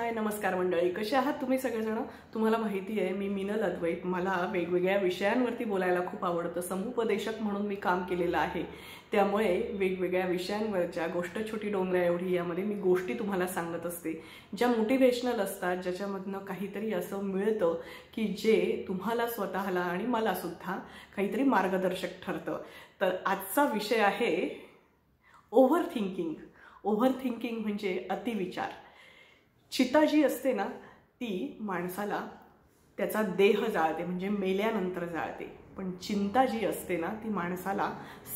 हाय नमस्कार मंडळी, कसे आहात तुम्ही सगळेजण? तुम्हाला माहिती आहे मी मीनल अद्वैत, मला वेगवेगळ्या विषयांवरती बोलायला खूप आवडतं. समुपदेशक म्हणून मी काम केलेलं आहे, त्यामुळे वेगवेगळ्या विषयांवरच्या गोष्ट छोटी डोंगरा एवढी यामध्ये मी गोष्टी तुम्हाला सांगत असते, ज्या मोटिवेशनल असतात, ज्याच्यामधनं काहीतरी असं मिळतं की जे तुम्हाला स्वतःला आणि मला सुद्धा काहीतरी मार्गदर्शक ठरतं. तर आजचा विषय आहे ओव्हर थिंकिंग. ओव्हर थिंकिंग म्हणजे अतिविचार. चिता जी असते ना, ती माणसाला त्याचा देह जाळते, म्हणजे मेल्यानंतर जाळते. पण चिंता जी असते ना, ती माणसाला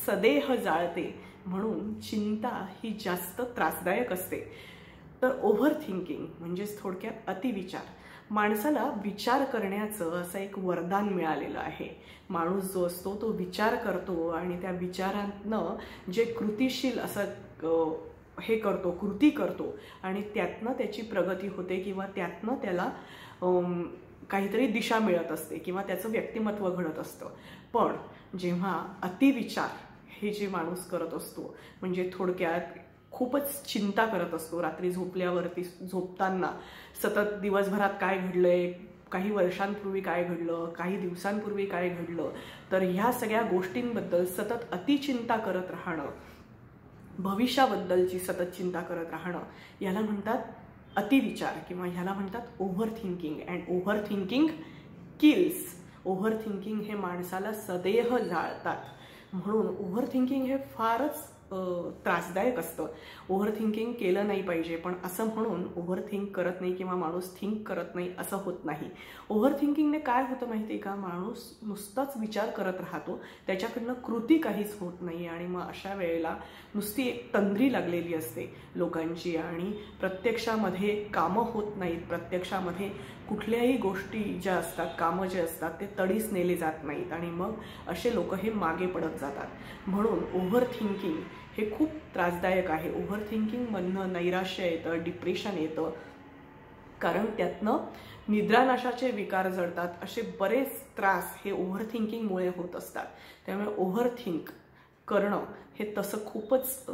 सदेह जाळते. म्हणून चिंता ही जास्त त्रासदायक असते. तर ओव्हर थिंकिंग म्हणजेच थोडक्यात अतिविचार. माणसाला विचार करण्याचं असं एक वरदान मिळालेलं आहे. माणूस जो असतो तो विचार करतो आणि त्या विचारांतनं जे कृतिशील असं हे करतो, कृती करतो आणि त्यातनं त्याची प्रगती होते किंवा त्यातनं त्याला काहीतरी दिशा मिळत असते किंवा त्याचं व्यक्तिमत्व घडत असतं. पण जेव्हा अतिविचार हे जे माणूस करत असतो, म्हणजे थोडक्यात खूपच चिंता करत असतो, रात्री झोपल्यावरती झोपताना सतत दिवसभरात काय घडलंय, काही वर्षांपूर्वी काय घडलं, काही दिवसांपूर्वी काय घडलं, तर ह्या सगळ्या गोष्टींबद्दल सतत अतिचिंता करत राहणं, भविष्याबद्दलची सतत चिंता करत राहणं, याला म्हणतात अतिविचार किंवा ह्याला म्हणतात over thinking. And over thinking kills. Over thinking हे माणसाला सदेह जाळतात. म्हणून ओव्हर थिंकिंग हे फारच त्रासदायक असतं. ओव्हर थिंकिंग केलं नाही पाहिजे, पण असं म्हणून ओव्हर थिंक करत नाही किंवा माणूस थिंक करत नाही असं होत नाही. ओव्हर थिंकिंगने काय होतं माहिती आहे का? माणूस नुसताच विचार करत राहतो, त्याच्याकडनं कृती काहीच होत नाही आणि मग अशा वेळेला नुसती एक तंद्री लागलेली असते लोकांची आणि प्रत्यक्षामध्ये कामं होत नाहीत. प्रत्यक्षामध्ये कुठल्याही गोष्टी ज्या असतात, कामं जे असतात ते तडीस नेले जात नाहीत आणि मग असे लोक हे मागे पडत जातात. म्हणून ओव्हर थिंकिंग हे खूप त्रासदायक आहे. ओव्हर थिंकिंगमधनं नैराश्य येतं, डिप्रेशन येतं, कारण त्यातनं निद्रानाशाचे विकार जडतात. असे बरेच त्रास हे ओव्हर थिंकिंगमुळे होत असतात. त्यामुळे ओव्हर थिंक करणं हे तसं खूपच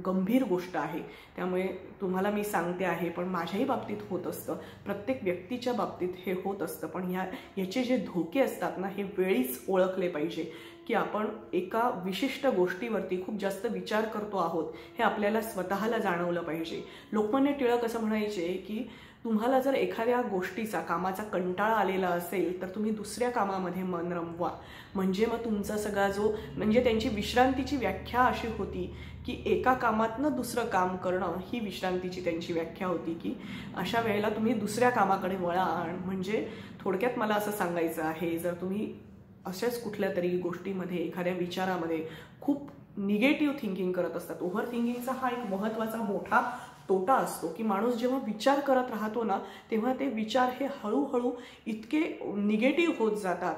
गंभीर गोष्ट आहे. त्यामुळे तुम्हाला मी सांगते आहे, पण माझ्याही बाबतीत होत असतं, प्रत्येक व्यक्तीच्या बाबतीत हे होत असतं. पण याचे जे धोके असतात ना, हे वेळीच ओळखले पाहिजे की आपण एका विशिष्ट गोष्टीवरती खूप जास्त विचार करतो आहोत हे आपल्याला स्वतःला जाणवलं पाहिजे. लोकमान्य टिळक असं म्हणायचे की तुम्हाला जर एखाद्या गोष्टीचा, कामाचा कंटाळा आलेला असेल तर तुम्ही दुसऱ्या कामामध्ये मन रमवा. म्हणजे मग तुमचा सगळा जो, म्हणजे त्यांची विश्रांतीची व्याख्या अशी होती की एका कामातनं दुसरं काम करणं ही विश्रांतीची त्यांची व्याख्या होती. की अशा वेळेला तुम्ही दुसऱ्या कामाकडे वळा. म्हणजे थोडक्यात मला असं सांगायचं आहे, जर तुम्ही अशाच कुठल्या तरी गोष्टीमध्ये, एखाद्या विचारामध्ये खूप निगेटिव्ह थिंकिंग करत असतात, ओव्हर थिंकिंगचा हा एक महत्त्वाचा मोठा तोटा असतो की माणूस जेव्हा विचार करत राहतो ना, तेव्हा ते विचार हे हळूहळू इतके निगेटिव्ह होत जातात.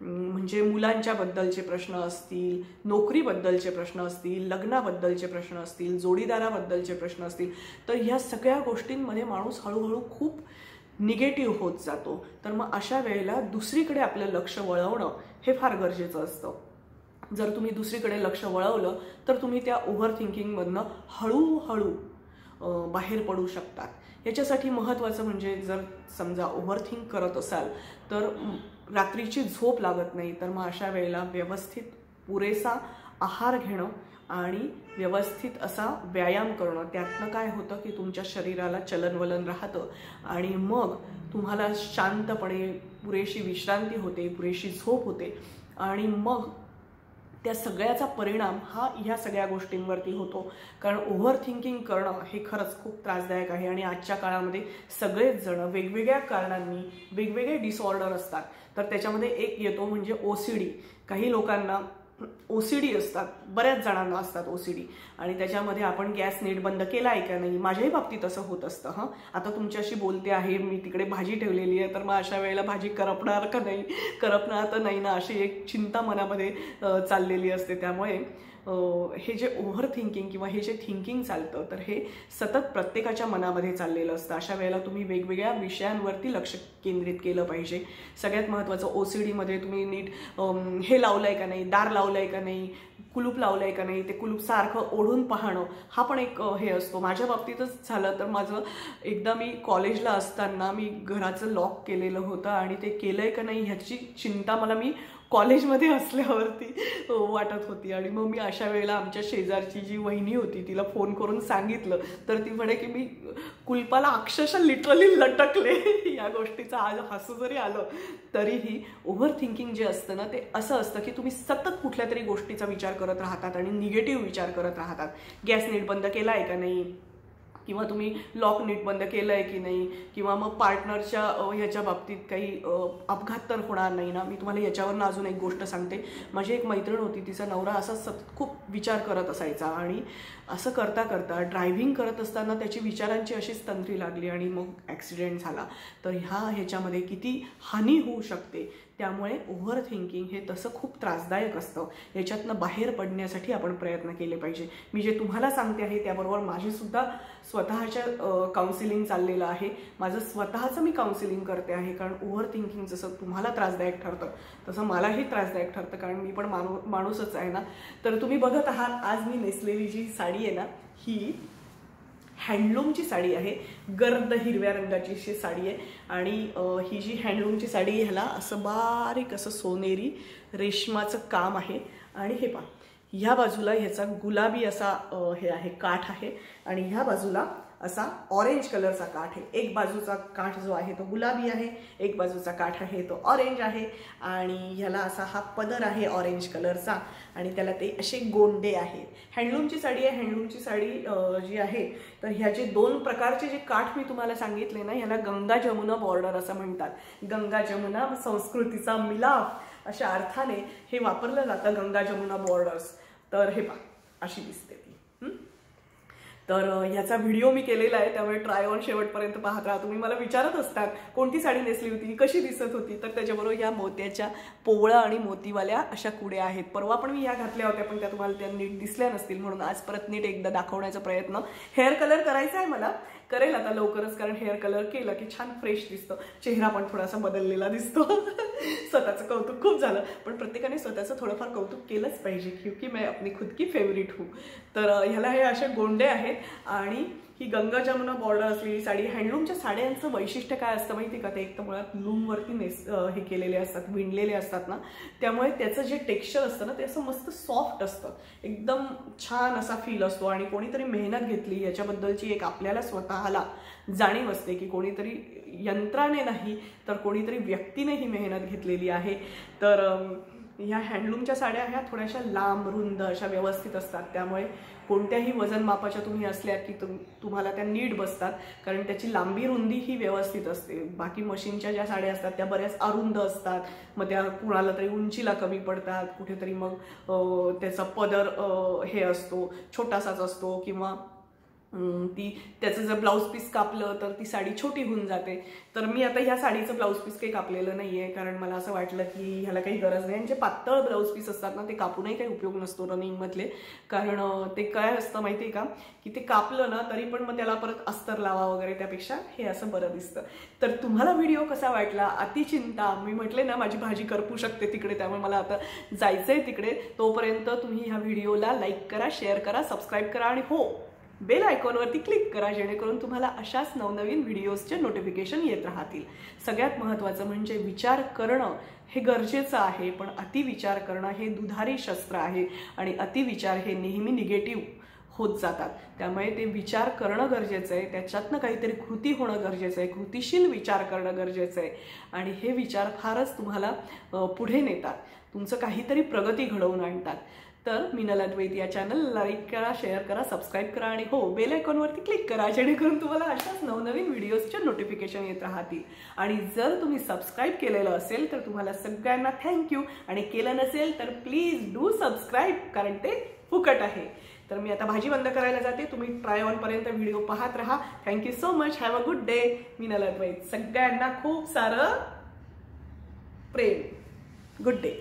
म्हणजे मुलांच्या बद्दलचे प्रश्न असतील, नोकरीबद्दलचे प्रश्न असतील, लग्नाबद्दलचे प्रश्न असतील, जोडीदाराबद्दलचे प्रश्न असतील, तर ह्या सगळ्या गोष्टींमध्ये माणूस हळूहळू खूप निगेटिव्ह होत जातो. तर मग अशा वेळेला दुसरीकडे आपलं लक्ष वळवणं हे फार गरजेचं असतं. जर तुम्ही दुसरीकडे लक्ष वळवलं तर तुम्ही त्या ओव्हर थिंकिंगमधनं हळूहळू बाहेर पडू शकतात. याच्यासाठी महत्त्वाचं म्हणजे, जर समजा ओव्हर थिंक करत असाल तर रात्रीची झोप लागत नाही, तर मग अशा वेळेला व्यवस्थित पुरेसा आहार घेणं आणि व्यवस्थित असा व्यायाम करणं. त्यातनं काय होतं की तुमच्या शरीराला चलनवलन राहतं आणि मग तुम्हाला शांतपणे पुरेशी विश्रांती होते, पुरेशी झोप होते आणि मग त्या सगळ्याचा परिणाम हा ह्या सगळ्या गोष्टींवरती होतो. कारण ओव्हर थिंकिंग करणं हे खरंच खूप त्रासदायक आहे आणि आजच्या काळामध्ये सगळेच जण वेगवेगळ्या कारणांनी वेगवेगळे डिसऑर्डर असतात. तर त्याच्यामध्ये एक येतो म्हणजे OCD. काही लोकांना OCD असतात, बऱ्याच जणांना असतात OCD आणि त्याच्यामध्ये आपण गॅस नीट बंद केला आहे का नाही, माझ्याही बाबतीत असं होत असतं. आता तुमच्याशी बोलते आहे मी, तिकडे भाजी ठेवलेली आहे, तर मग अशा वेळेला भाजी करपणार का नाही, करपणार तर नाही ना, अशी एक चिंता मनामध्ये चाललेली असते. त्यामुळे हे जे ओव्हर थिंकिंग किंवा हे जे थिंकिंग चालतं तर हे सतत प्रत्येकाच्या मनामध्ये चाललेलं असतं. अशा वेळेला तुम्ही वेगवेगळ्या विषयांवरती लक्ष केंद्रित केलं पाहिजे. सगळ्यात महत्त्वाचं OCD मध्ये तुम्ही नीट हे लावलंय का नाही, दार लावलंय का नाही, कुलूप लावलंय का नाही, ते कुलूप सारखं ओढून पाहणं हा पण एक हे असतो. माझ्या बाबतीतच झालं तर माझं एकदा मी कॉलेजला असताना मी घराचं लॉक केलेलं होतं आणि ते केलंय का नाही ह्याची चिंता मला मी कॉलेजमध्ये असल्यावरती वाटत होती. आणि मग मी अशा वेळेला आमच्या शेजारची जी वहिनी होती तिला फोन करून सांगितलं, तर ती म्हणे की मी कुलपाला अक्षरशः लिटरली लटकले. या गोष्टीचं आज हसू जरी आलं तरीही ओव्हर थिंकिंग जे असतं ना ते असं असतं की तुम्ही सतत कुठल्या तरी गोष्टीचा विचार करत राहतात आणि निगेटिव्ह विचार करत राहतात. गॅस नीट बंद केला आहे का नाही, किंवा तुम्ही लॉक नीट बंद केलं आहे की नाही, किंवा मग पार्टनरच्या ह्याच्या बाबतीत काही अपघात तर होणार नाही ना. मी तुम्हाला याच्यावरनं अजून एक गोष्ट सांगते. माझी एक मैत्रीण होती, तिचा नवरा असा सतत खूप विचार करत असायचा आणि असं करता करता ड्रायव्हिंग करत असताना त्याची विचारांची अशीच तंद्री लागली आणि मग ॲक्सिडेंट झाला. तर ह्याच्यामध्ये किती हानी होऊ शकते. त्यामुळे ओव्हर थिंकिंग हे तसं खूप त्रासदायक असतं. याच्यातनं बाहेर पडण्यासाठी आपण प्रयत्न केले पाहिजे. मी जे तुम्हाला सांगते आहे त्याबरोबर माझीसुद्धा स्वतःच्या काउन्सिलिंग चाललेलं आहे. माझं स्वतःचं मी काउन्सिलिंग करते आहे, कारण ओव्हर थिंकिंग जसं तुम्हाला त्रासदायक ठरतं तसं मलाही त्रासदायक ठरतं, कारण मी पण माणूसच आहे ना. तर तुम्ही बघत आहात आज मी नेसलेली जी साडी आहे ना ही हँडलूमची साडी आहे. गर्द हिरव्या रंगाची अशी साडी आहे आणि ही जी हँडलूमची साडी ह्याला असं बारीक असं सोनेरी रेशमाचं काम आहे. आणि हे पहा, ह्या बाजूला ह्याचा गुलाबी असा हे आहे काठ आहे आणि ह्या बाजूला असा ऑरेंज कलरचा काठ आहे. एक बाजूचा काठ जो आहे तो गुलाबी आहे, एक बाजूचा काठ आहे तो ऑरेंज आहे आणि ह्याला असा हा पदर आहे ऑरेंज कलरचा आणि त्याला ते असे गोंडे आहे. हँडलूमची साडी आहे. हँडलूमची साडी जी आहे तर ह्याचे दोन प्रकारचे जे काठ मी तुम्हाला सांगितले ना ह्याला गंगा जमुना बॉर्डर असं म्हणतात. गंगा जमुना संस्कृतीचा मिलाफ अशा अर्थाने हे वापरलं जातं, गंगा जमुना बॉर्डर्स. तर हे पहा अशी दिसते ती. तर ह्याचा व्हिडिओ मी केलेला आहे, त्यामुळे ट्राय ऑन शेवटपर्यंत पाहत राहा. तुम्ही मला विचारत असतात कोणती साडी नेसली होती, कशी दिसत होती, तर त्याच्याबरोबर ह्या मोत्याच्या पोवळा आणि मोतीवाल्या अशा कुड्या आहेत. परवा पण मी ह्या घातल्या होत्या पण त्या तुम्हाला त्या नीट दिसल्या नसतील, म्हणून आज परत नीट एकदा दाखवण्याचा प्रयत्न. हेअर कलर करायचा आहे मला, करेल आता लवकरच, कारण हेअर कलर केलं की छान फ्रेश दिसतं, चेहरा पण थोडासा बदललेला दिसतो. स्वतःचं कौतुक खूप झालं, पण प्रत्येकाने स्वतःचं थोडंफार कौतुक केलंच पाहिजे, क्योंकि मैं अपनी खुद की फेवरेट हूँ. तर ह्याला हे असे गोंडे आहेत आणि ही गंगा जमुना बॉर्डर असलेली साडी. हँडलूमच्या साड्यांचं वैशिष्ट्य काय असतं माहिती का, ते एक तर मुळात लूमवरती हे केलेले असतात, विणलेले असतात ना, त्यामुळे त्याचं जे टेक्स्चर असतं ना ते असं मस्त सॉफ्ट असतं, एकदम छान असा फील असतो. आणि कोणीतरी मेहनत घेतली याच्याबद्दलची एक आपल्याला स्वतःला जाणीव असते की कोणीतरी यंत्राने नाही तर कोणीतरी व्यक्तीने ही मेहनत घेतलेली आहे. तर ह्या हँडलूमच्या साड्या ह्या थोड्याशा लांब रुंद अशा व्यवस्थित असतात, त्यामुळे कोणत्याही वजन मापाच्या तुम्ही असल्या की तुम्हाला त्या नीट बसतात, कारण त्याची लांबी रुंदी ही व्यवस्थित असते. बाकी मशीनच्या ज्या साड्या असतात त्या बऱ्याच अरुंद असतात, मग त्या कुणाला तरी उंचीला कमी पडतात, कुठेतरी मग त्याचा पदर हे असतो छोटासाच असतो, किंवा त्याचं जर ब्लाऊज पीस कापलं तर ती साडी छोटी होऊन जाते. तर मी आता ह्या साडीचं ब्लाऊज पीस काही कापलेलं नाहीये, कारण मला असं वाटलं की ह्याला काही गरज नाही. आणि जे पातळ ब्लाऊज पीस असतात ना ते कापूनही काही उपयोग नसतो रनिंगमधले, कारण ते काय असतं माहितीये का की ते कापलं ना तरी पण मग त्याला परत अस्तर लावा वगैरे, त्यापेक्षा हे असं बरं दिसतं. तर तुम्हाला व्हिडिओ कसा वाटला? अतिचिंता, मी म्हटले ना माझी भाजी करपू शकते तिकडे, त्यामुळे मला आता जायचंय तिकडे. तोपर्यंत तुम्ही ह्या व्हिडिओला लाईक करा, शेअर करा, सबस्क्राईब करा आणि हो बेल आयकॉनवरती क्लिक करा, जेणेकरून तुम्हाला अशाच नवनवीन व्हिडिओजचे नोटिफिकेशन येत राहतील. सगळ्यात महत्त्वाचं म्हणजे विचार करणं हे गरजेचं आहे, पण अतिविचार करणं हे दुधारी शस्त्र आहे आणि अतिविचार हे नेहमी निगेटिव्ह होत जातात. त्यामुळे ते विचार करणं गरजेचं आहे, त्याच्यातनं काहीतरी कृती होणं गरजेचं आहे, कृतीशील विचार करणं गरजेचं आहे. आणि हे विचार फारच तुम्हाला पुढे नेतात, तुमचं काहीतरी प्रगती घडवून आणतात. तर मीनल अद्वैत या चॅनलला लाईक करा, शेअर करा, सबस्क्राईब करा आणि हो बेल आयकॉनवरती क्लिक करा, जेणेकरून तुम्हाला अशाच नवनवीन व्हिडिओजचे नोटिफिकेशन येत राहतील. आणि जर तुम्ही सबस्क्राईब केलेलं असेल तर तुम्हाला सगळ्यांना थँक्यू, आणि केलं नसेल तर प्लीज डू सबस्क्राईब, कारण ते फुकट आहे. तर मी आता भाजी बंद करायला जाते, तुम्ही ट्राय ऑन पर्यंत व्हिडिओ पाहत राहा. Thank you so much, have a good day. Meenal Advait. सगळ्यांना खूप सारं प्रेम. Good day.